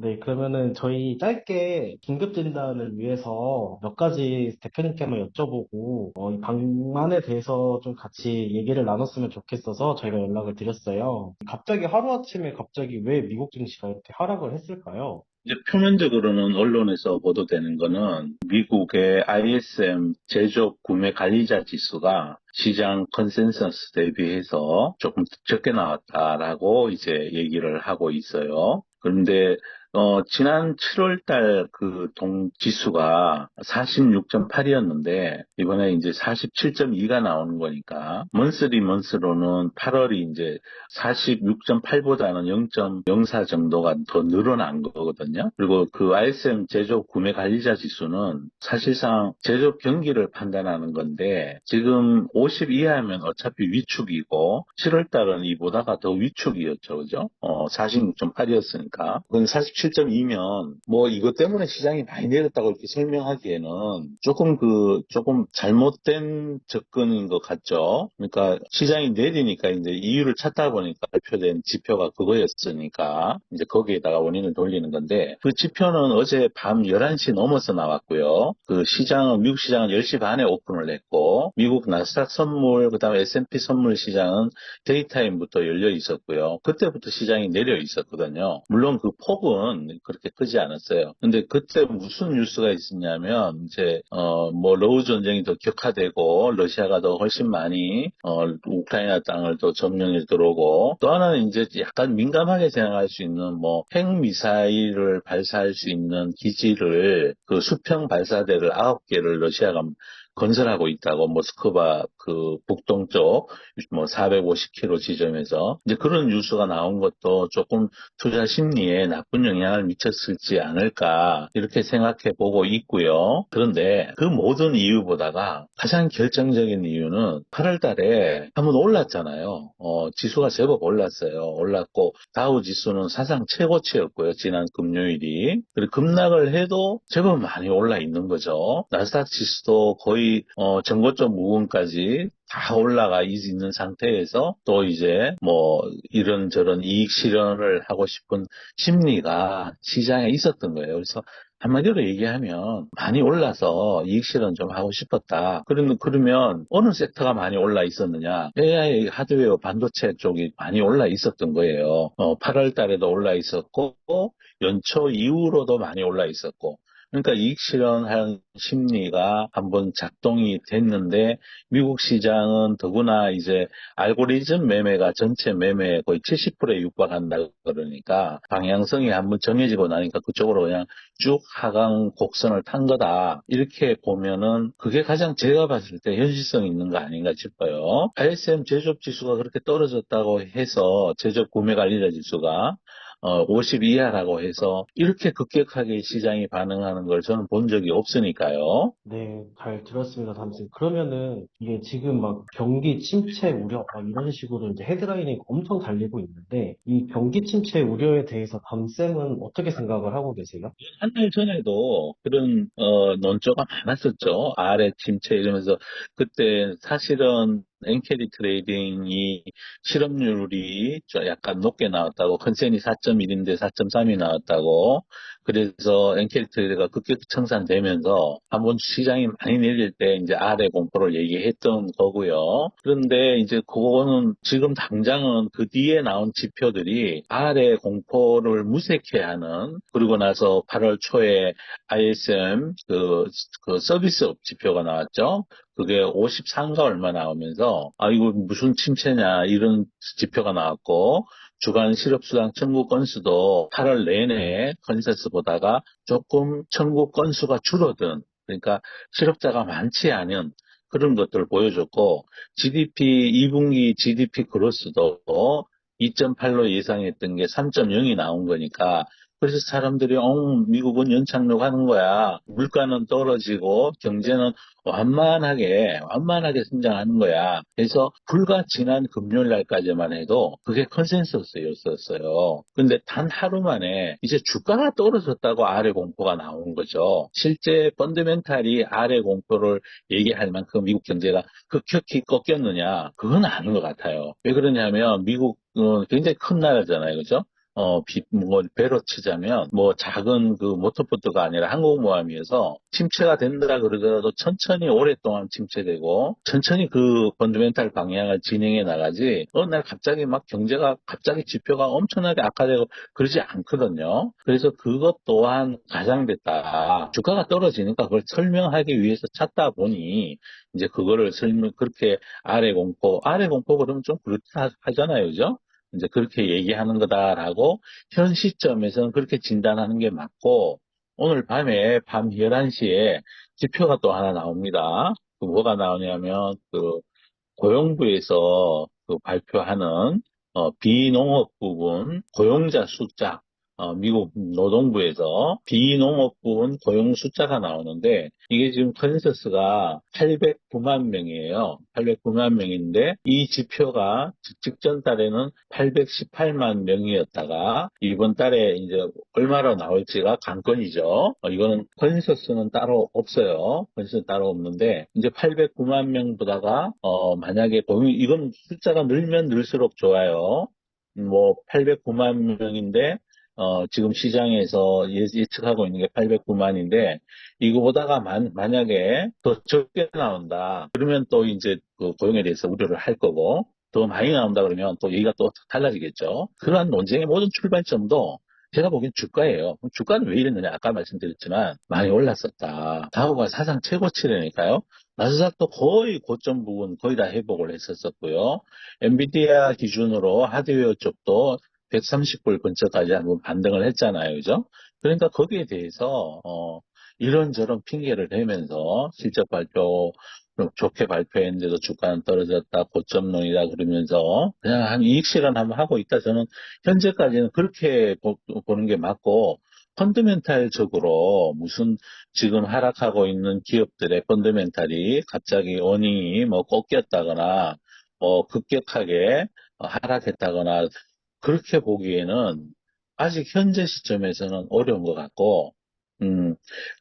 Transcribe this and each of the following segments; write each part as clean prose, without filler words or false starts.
네, 그러면은 저희 짧게 긴급 진단을 위해서 몇 가지 대표님께만 여쭤보고, 이 방만에 대해서 좀 같이 얘기를 나눴으면 좋겠어서 저희가 연락을 드렸어요. 갑자기 하루아침에 갑자기 왜 미국 증시가 이렇게 하락을 했을까요? 이제 표면적으로는 언론에서 보도되는 거는 미국의 ISM 제조업 구매 관리자 지수가 시장 컨센서스 대비해서 조금 적게 나왔다라고 이제 얘기를 하고 있어요. 그런데 지난 7월 달 그 지수가 46.8이었는데 이번에 이제 47.2가 나오는 거니까 먼스리 먼스로는 8월이 이제 46.8보다는 0.04 정도가 더 늘어난 거거든요. 그리고 그 ISM 제조업 구매 관리자 지수는 사실상 제조업 경기를 판단하는 건데 지금 50 이하면 어차피 위축이고 7월 달은 이보다가 더 위축이었죠. 그죠? 46.8이었으니까. 그건 47.2면 뭐 이것 때문에 시장이 많이 내렸다고 이렇게 설명하기에는 조금 잘못된 접근인 것 같죠. 그러니까 시장이 내리니까 이제 이유를 찾다 보니까 발표된 지표가 그거였으니까 이제 거기에다가 원인을 돌리는 건데 그 지표는 어제 밤 11시 넘어서 나왔고요. 미국 시장은 10시 반에 오픈을 했고 미국 나스닥 선물 그다음에 S&P 선물 시장은 데이타임부터 열려 있었고요. 그때부터 시장이 내려 있었거든요. 물론 그 폭은 그렇게 크지 않았어요. 근데 그때 무슨 뉴스가 있었냐면 이제 뭐 러우 전쟁이 더 격화되고 러시아가 더 훨씬 많이 우크라이나 땅을 또 점령해 들어오고 또 하나는 이제 약간 민감하게 생각할 수 있는 뭐 핵미사일을 발사할 수 있는 기지를 그 수평 발사대를 9개를 러시아가 건설하고 있다고 모스크바 그 북동쪽 뭐 450km 지점에서 이제 그런 뉴스가 나온 것도 조금 투자 심리에 나쁜 영향을 미쳤을지 않을까 이렇게 생각해 보고 있고요. 그런데 그 모든 이유보다가 가장 결정적인 이유는 8월 달에 한번 올랐잖아요. 지수가 제법 올랐어요. 올랐고 다우 지수는 사상 최고치였고요. 지난 금요일이. 그리고 급락을 해도 제법 많이 올라 있는 거죠. 나스닥 지수도 거의 전고점 부분까지 다 올라가 있는 상태에서 또 이제 뭐 이런저런 이익 실현을 하고 싶은 심리가 시장에 있었던 거예요. 그래서 한마디로 얘기하면 많이 올라서 이익 실현 좀 하고 싶었다. 그러면 어느 섹터가 많이 올라 있었느냐? AI 하드웨어 반도체 쪽이 많이 올라 있었던 거예요. 8월 달에도 올라 있었고 연초 이후로도 많이 올라 있었고 그러니까 이익 실현하는 심리가 한번 작동이 됐는데 미국 시장은 더구나 이제 알고리즘 매매가 전체 매매의 거의 70%에 육박한다 그러니까 방향성이 한번 정해지고 나니까 그쪽으로 그냥 쭉 하강 곡선을 탄 거다. 이렇게 보면은 그게 가장 제가 봤을 때 현실성 있는 거 아닌가 싶어요. ISM 제조업 지수가 그렇게 떨어졌다고 해서 제조업 구매 관리자 지수가 50 이하라고 해서 이렇게 급격하게 시장이 반응하는 걸 저는 본 적이 없으니까요. 네, 잘 들었습니다, 담쌤. 그러면은 이게 지금 막 경기 침체 우려 막 이런 식으로 이제 헤드라인이 엄청 달리고 있는데 이 경기 침체 우려에 대해서 담쌤은 어떻게 생각을 하고 계세요? 한 달 전에도 그런 논조가 많았었죠. 아래 침체 이러면서 그때 사실은 엔캐리 트레이딩이 실업률이 좀 약간 높게 나왔다고 컨센이 4.1인데 4.3이 나왔다고 그래서 엔캐리 트레이드가 급격히 청산되면서 한번 시장이 많이 내릴 때 이제 아래 공포를 얘기했던 거고요. 그런데 이제 그거는 지금 당장은 그 뒤에 나온 지표들이 아래 공포를 무색해 하는 그리고 나서 8월 초에 ISM 그 서비스업 지표가 나왔죠. 그게 53가 얼마 나오면서 아 이거 무슨 침체냐 이런 지표가 나왔고 주간 실업수당 청구 건수도 8월 내내 컨센서스 보다가 조금 청구 건수가 줄어든 그러니까 실업자가 많지 않은 그런 것들을 보여줬고 GDP 2분기 GDP 그로스도 2.8로 예상했던 게 3.0이 나온 거니까 그래서 사람들이 미국은 연착륙 하는 거야. 물가는 떨어지고 경제는 완만하게 성장하는 거야. 그래서 불과 지난 금요일 날까지만 해도 그게 컨센서스였었어요. 근데 단 하루 만에 이제 주가가 떨어졌다고 아래 공포가 나온 거죠. 실제 펀더멘탈이 아래 공포를 얘기할 만큼 미국 경제가 급격히 꺾였느냐? 그건 아닌 것 같아요. 왜 그러냐면 미국 굉장히 큰 나라잖아요. 그죠? 뭐, 배로 치자면, 뭐, 작은 그 모터보트가 아니라 항공모함이어서 침체가 된다 그러더라도 천천히 오랫동안 침체되고, 천천히 그 펀더멘탈 방향을 진행해 나가지, 어느 날 갑자기 막 경제가, 갑자기 지표가 엄청나게 악화되고 그러지 않거든요. 그래서 그것 또한 가장됐다. 주가가 떨어지니까 그걸 설명하기 위해서 찾다 보니, 이제 그거를 그렇게 아래 공포 그러면 좀 그렇다 하잖아요. 그죠? 이제 그렇게 얘기하는 거다라고 현 시점에서는 그렇게 진단하는 게 맞고 오늘 밤에 밤 11시에 지표가 또 하나 나옵니다. 그 뭐가 나오냐면 그 고용부에서 그 발표하는 비농업 부분 고용자 숫자, 미국 노동부에서 비농업 부분 고용 숫자가 나오는데 이게 지금 컨센서스가 809만 명이에요. 809만 명인데 이 지표가 직전 달에는 818만 명이었다가 이번 달에 이제 얼마로 나올지가 관건이죠. 이거는 컨센서스는 따로 없어요. 컨센서스 따로 없는데 이제 809만 명보다가 만약에 이건 숫자가 늘면 늘수록 좋아요. 뭐 809만 명인데 지금 시장에서 예측하고 있는 게 809만인데 이거보다가 만약에 더 적게 나온다. 그러면 또 이제 그 고용에 대해서 우려를 할 거고 더 많이 나온다 그러면 또 얘기가 또 달라지겠죠. 그러한 논쟁의 모든 출발점도 제가 보기엔 주가예요. 주가는 왜 이랬느냐? 아까 말씀드렸지만 많이 올랐었다. 다우가 사상 최고치라니까요. 나스닥도 거의 고점 부분 거의 다 회복을 했었었고요. 엔비디아 기준으로 하드웨어 쪽도 130불 근처까지 한번 반등을 했잖아요. 그죠? 그러니까 거기에 대해서 이런저런 핑계를 대면서 실적 발표 좋게 발표했는데도 주가는 떨어졌다, 고점론이다 그러면서 그냥 한 이익 실현 한번 하고 있다. 저는 현재까지는 그렇게 보는 게 맞고 펀더멘탈적으로 무슨 지금 하락하고 있는 기업들의 펀더멘탈이 갑자기 어닝이 뭐 꺾였다거나 급격하게 하락했다거나 그렇게 보기에는 아직 현재 시점에서는 어려운 것 같고 음,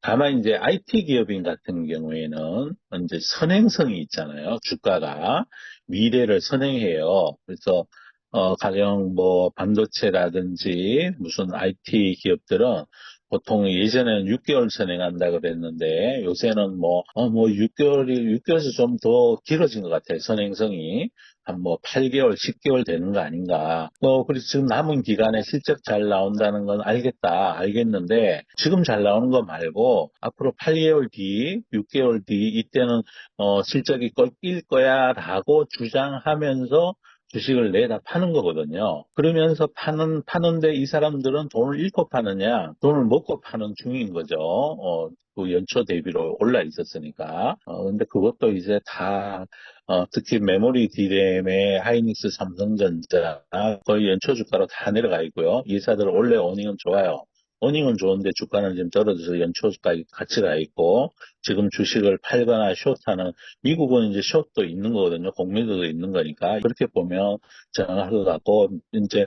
다만 이제 IT 기업인 같은 경우에는 이제 선행성이 있잖아요. 주가가 미래를 선행해요. 그래서 가령 뭐 반도체라든지 무슨 IT 기업들은 보통 예전에는 6개월 선행한다 그랬는데 요새는 뭐 6개월에서 좀 더 길어진 것 같아요. 선행성이. 한 뭐 8개월, 10개월 되는 거 아닌가. 그래서 지금 남은 기간에 실적 잘 나온다는 건 알겠는데, 지금 잘 나오는 거 말고, 앞으로 8개월 뒤, 6개월 뒤, 이때는, 실적이 꺾일 거야, 라고 주장하면서 주식을 내다 파는 거거든요. 그러면서 파는데 이 사람들은 돈을 잃고 파느냐, 돈을 먹고 파는 중인 거죠. 그 연초 대비로 올라 있었으니까. 근데 그것도 이제 다 특히 메모리 D램의 하이닉스, 삼성전자 거의 연초 주가로 다 내려가 있고요. 이 회사들 원래 어닝은 좋아요. 어닝은 좋은데 주가는 지금 떨어져서 연초 주가 같이 가 있고 지금 주식을 팔거나 숏하는 미국은 이제 숏도 있는 거거든요. 공매도도 있는 거니까 그렇게 보면 정할 것 같고 이제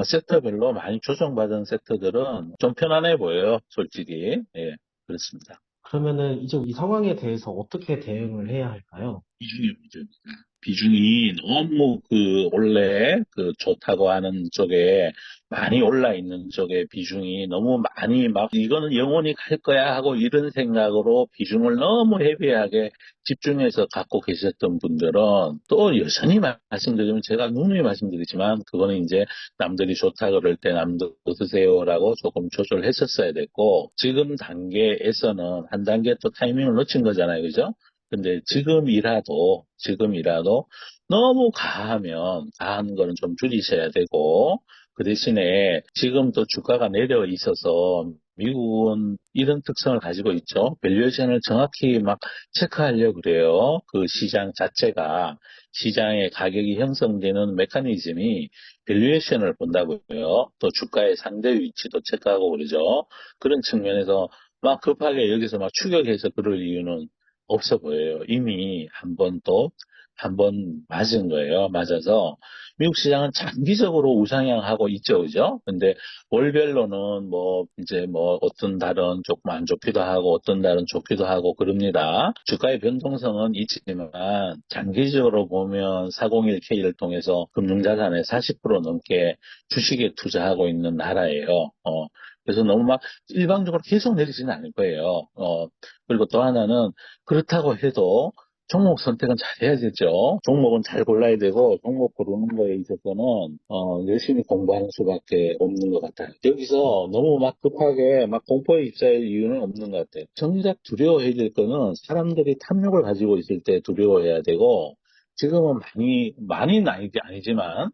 섹터별로 많이 조정받은 섹터들은 좀 편안해 보여요. 솔직히 예 그렇습니다. 그러면은 이제 이 상황에 대해서 어떻게 대응을 해야 할까요? 비중이 문제입니다. 비중이 너무 원래 좋다고 하는 쪽에 많이 올라 있는 쪽에 비중이 너무 많이 이거는 영원히 갈 거야 하고 이런 생각으로 비중을 너무 헤비하게 집중해서 갖고 계셨던 분들은 또 여전히 말씀드리면 제가 누누이 말씀드리지만 그거는 이제 남들이 좋다 그럴 때 남들 드세요라고 조금 조절했었어야 됐고 지금 단계에서는 한 단계 또 타이밍을 놓친 거잖아요. 그죠? 근데 지금이라도 너무 과한 거는 좀 줄이셔야 되고, 그 대신에 지금 또 주가가 내려 있어서 미국은 이런 특성을 가지고 있죠. 밸류에이션을 정확히 막 체크하려고 그래요. 그 시장 자체가 시장의 가격이 형성되는 메커니즘이 밸류에이션을 본다고요. 또 주가의 상대 위치도 체크하고 그러죠. 그런 측면에서 막 급하게 여기서 막 추격해서 그럴 이유는 없어 보여요. 이미 한 번 또 한번 맞은 거예요. 맞아서 미국 시장은 장기적으로 우상향하고 있죠, 그죠? 근데 월별로는 뭐 이제 뭐 어떤 달은 조금 안 좋기도 하고 어떤 달은 좋기도 하고 그럽니다. 주가의 변동성은 있지만 장기적으로 보면 401k를 통해서 금융자산의 40% 넘게 주식에 투자하고 있는 나라예요. 그래서 너무 막 일방적으로 계속 내리지는 않을 거예요. 그리고 또 하나는 그렇다고 해도 종목 선택은 잘 해야 되죠. 종목은 잘 골라야 되고, 종목 고르는 거에 있어서는, 열심히 공부하는 수밖에 없는 것 같아요. 여기서 너무 막 급하게 막 공포에 휩싸일 이유는 없는 것 같아요. 정작 두려워해야 될 거는 사람들이 탐욕을 가지고 있을 때 두려워해야 되고, 지금은 많이는 아니지만,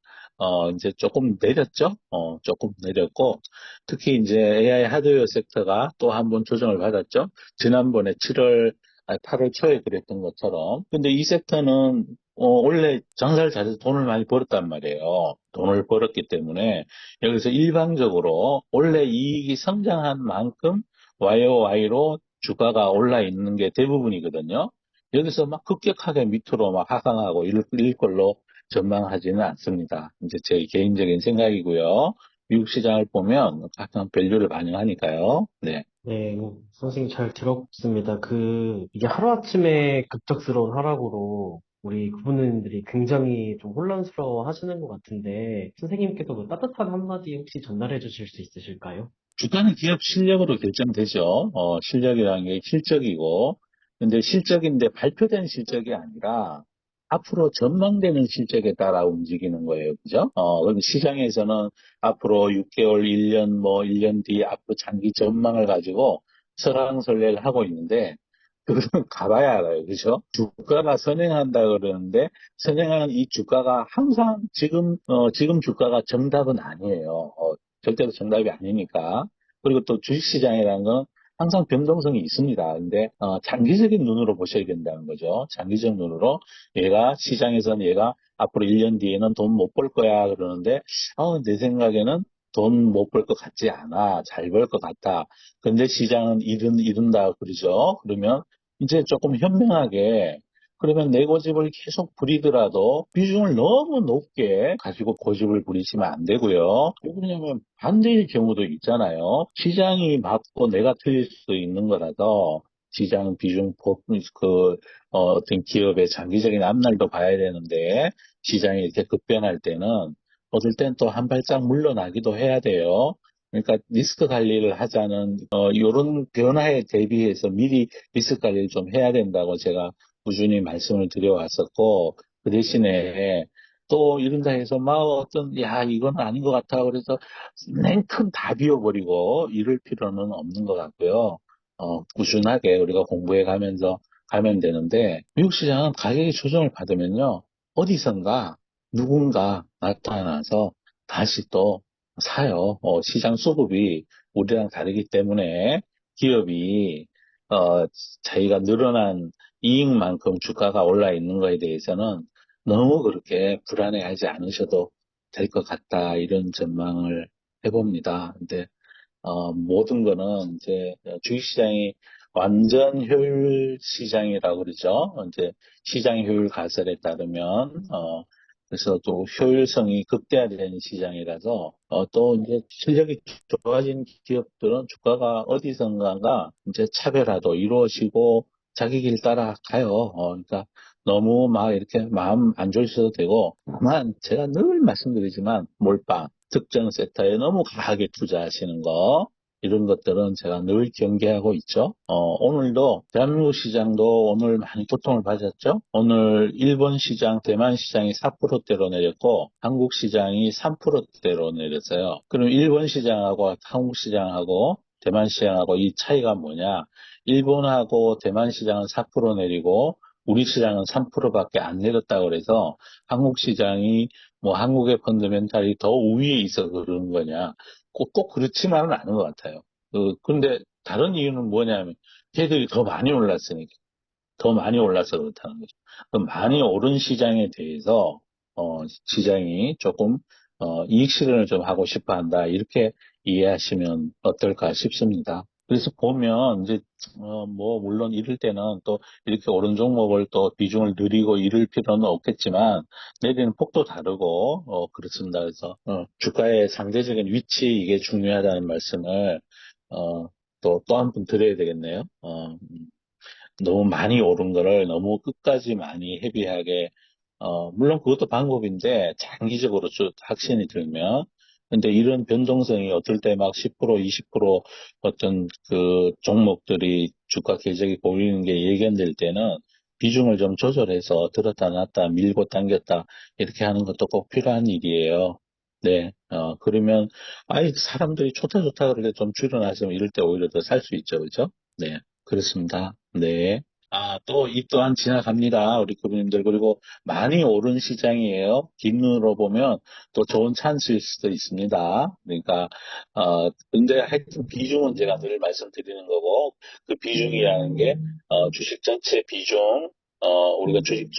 이제 조금 내렸죠? 조금 내렸고, 특히 이제 AI 하드웨어 섹터가 또 한 번 조정을 받았죠? 지난번에 8월 초에 그랬던 것처럼. 근데 이 섹터는 원래 장사를 잘해서 돈을 많이 벌었단 말이에요. 돈을 벌었기 때문에 여기서 일방적으로 원래 이익이 성장한 만큼 YOY로 주가가 올라 있는 게 대부분이거든요. 여기서 막 급격하게 밑으로 막 하강하고 이럴 걸로 전망하지는 않습니다. 이제 제 개인적인 생각이고요. 미국 시장을 보면 가끔 밸류를 반영하니까요. 네. 네, 선생님 잘 들었습니다. 이게 하루아침에 급작스러운 하락으로 우리 구분들이 굉장히 좀 혼란스러워 하시는 것 같은데, 선생님께서 그 따뜻한 한마디 혹시 전달해 주실 수 있으실까요? 주가는 기업 실력으로 결정되죠. 실력이라는 게 실적이고, 근데 실적인데 발표된 실적이 아니라 앞으로 전망되는 실적에 따라 움직이는 거예요. 그죠? 근데 시장에서는 앞으로 6개월, 1년, 뭐 1년 뒤 앞으로 장기 전망을 가지고 설왕설래를 하고 있는데, 그건 가봐야 알아요. 그죠? 주가가 선행한다 그러는데, 선행하는 이 주가가 항상 지금 주가가 정답은 아니에요. 절대로 정답이 아니니까. 그리고 또 주식시장이라는 건 항상 변동성이 있습니다. 근데 장기적인 눈으로 보셔야 된다는 거죠. 장기적 눈으로 시장에서는 얘가 앞으로 1년 뒤에는 돈 못 벌 거야 그러는데 내 생각에는 돈 못 벌 것 같지 않아. 잘 벌 것 같다. 근데 시장은 이른다 그러죠. 그러면 이제 조금 현명하게 그러면 내 고집을 계속 부리더라도 비중을 너무 높게 가지고 고집을 부리시면 안 되고요. 왜 그러냐면 반대의 경우도 있잖아요. 시장이 맞고 내가 틀릴 수도 있는 거라서 시장 비중 어떤 기업의 장기적인 앞날도 봐야 되는데 시장이 이렇게 급변할 때는 어떨 땐 또 한 발짝 물러나기도 해야 돼요. 그러니까 리스크 관리를 하자는 이런 변화에 대비해서 미리 리스크 관리를 좀 해야 된다고 제가 꾸준히 말씀을 드려왔었고, 그 대신에 또 이런다 해서 막 이건 아닌 것 같아. 그래서 냉큼 다 비워버리고 이럴 필요는 없는 것 같고요. 꾸준하게 우리가 공부해 가면서 가면 되는데, 미국 시장은 가격이 조정을 받으면요, 어디선가 누군가 나타나서 다시 또 사요. 시장 수급이 우리랑 다르기 때문에 기업이 자기가 늘어난 이익만큼 주가가 올라 있는 거에 대해서는 너무 그렇게 불안해하지 않으셔도 될 것 같다. 이런 전망을 해봅니다. 근데 모든 거는 이제 주식시장이 완전 효율 시장이라고 그러죠. 이제 시장 효율 가설에 따르면 그래서 또 효율성이 극대화되는 시장이라서 또 이제 실력이 좋아진 기업들은 주가가 어디선가 이제 차별화도 이루어지고 자기 길 따라 가요. 그러니까 너무 막 이렇게 마음 안 졸이셔도 되고 다만 제가 늘 말씀드리지만 몰빵 특정 섹터에 너무 과하게 투자하시는 거, 이런 것들은 제가 늘 경계하고 있죠. 오늘도 대한민국 시장도 오늘 많이 고통을 받았죠. 오늘 일본 시장, 대만 시장이 4%대로 내렸고 한국 시장이 3%대로 내렸어요. 그럼 일본 시장하고 한국 시장하고 대만 시장하고 이 차이가 뭐냐? 일본하고 대만 시장은 4% 내리고 우리 시장은 3%밖에 안 내렸다고 그래서 한국 시장이 뭐 한국의 펀더멘탈이 더 우위에 있어 그러는 거냐? 꼭 그렇지만은 않은 것 같아요. 근데 다른 이유는 뭐냐면 걔들이 더 많이 올랐으니까. 더 많이 올라서 그렇다는 거죠. 그럼 많이 오른 시장에 대해서 시장이 조금 이익 실현을 좀 하고 싶어 한다. 이렇게 이해하시면 어떨까 싶습니다. 그래서 보면 이제 뭐 물론 이럴 때는 또 이렇게 오른 종목을 또 비중을 늘리고 이럴 필요는 없겠지만 내리는 폭도 다르고 그렇습니다. 그래서 주가의 상대적인 위치 이게 중요하다는 말씀을 또 한 번 드려야 되겠네요. 너무 많이 오른 거를 너무 끝까지 많이 헤비하게, 물론 그것도 방법인데, 장기적으로 쭉 확신이 들면. 근데 이런 변동성이 어떨 때 막 10%, 20% 어떤 그 종목들이 주가 궤적이 보이는 게 예견될 때는 비중을 좀 조절해서 들었다 놨다 밀고 당겼다 이렇게 하는 것도 꼭 필요한 일이에요. 네, 그러면, 아이, 사람들이 좋다 좋다 그럴 때 좀 줄여놨으면 이럴 때 오히려 더 살 수 있죠. 그죠? 네. 그렇습니다. 네. 또 이 또한 지나갑니다. 우리 교수님들. 그리고 많이 오른 시장이에요. 긴 눈으로 보면 또 좋은 찬스일 수도 있습니다. 그러니까, 근데 하여튼 비중은 제가 늘 말씀드리는 거고, 그 비중이라는 게, 주식 전체 비중, 우리가 주식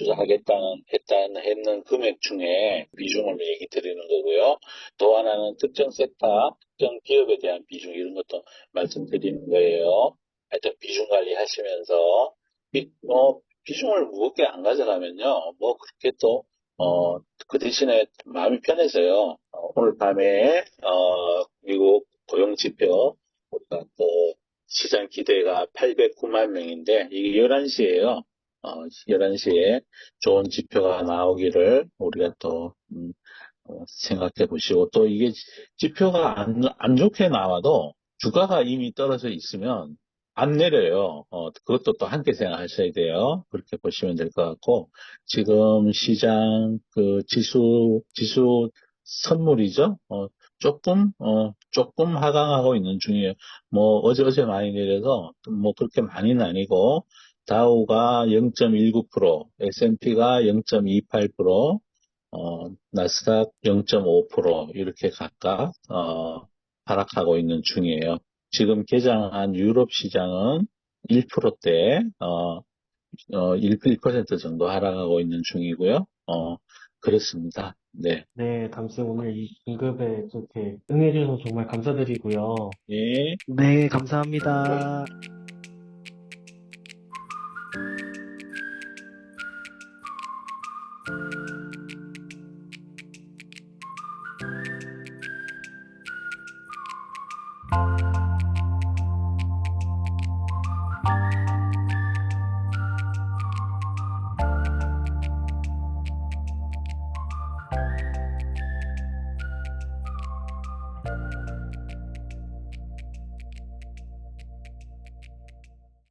했는 금액 중에 비중을 얘기 드리는 거고요. 또 하나는 특정 섹터, 특정 기업에 대한 비중, 이런 것도 말씀드리는 거예요. 하여튼 비중 관리하시면서 비중을 무겁게 안 가져가면요, 뭐 그렇게 또 그 대신에 마음이 편해져요. 오늘 밤에 미국 고용 지표 우리가 또 시장 기대가 809만 명인데 이게 11시에요. 11시에 좋은 지표가 나오기를 우리가 또 생각해 보시고 또 이게 지표가 안 좋게 나와도 주가가 이미 떨어져 있으면 안 내려요. 그것도 또 함께 생각하셔야 돼요. 그렇게 보시면 될 것 같고 지금 시장 그 지수 선물이죠. 조금 하강하고 있는 중이에요. 뭐 어제 많이 내려서 뭐 그렇게 많이는 아니고 다우가 0.19%, S&P가 0.28%, 나스닥 0.5% 이렇게 각각 하락하고 있는 중이에요. 지금 개장한 유럽 시장은 1%대 1% 정도 하락하고 있는 중이고요. 그렇습니다. 네. 네, 담쌤 오늘 이 긴급에 이렇게 응해주셔서 정말 감사드리고요. 예. 네, 감사합니다.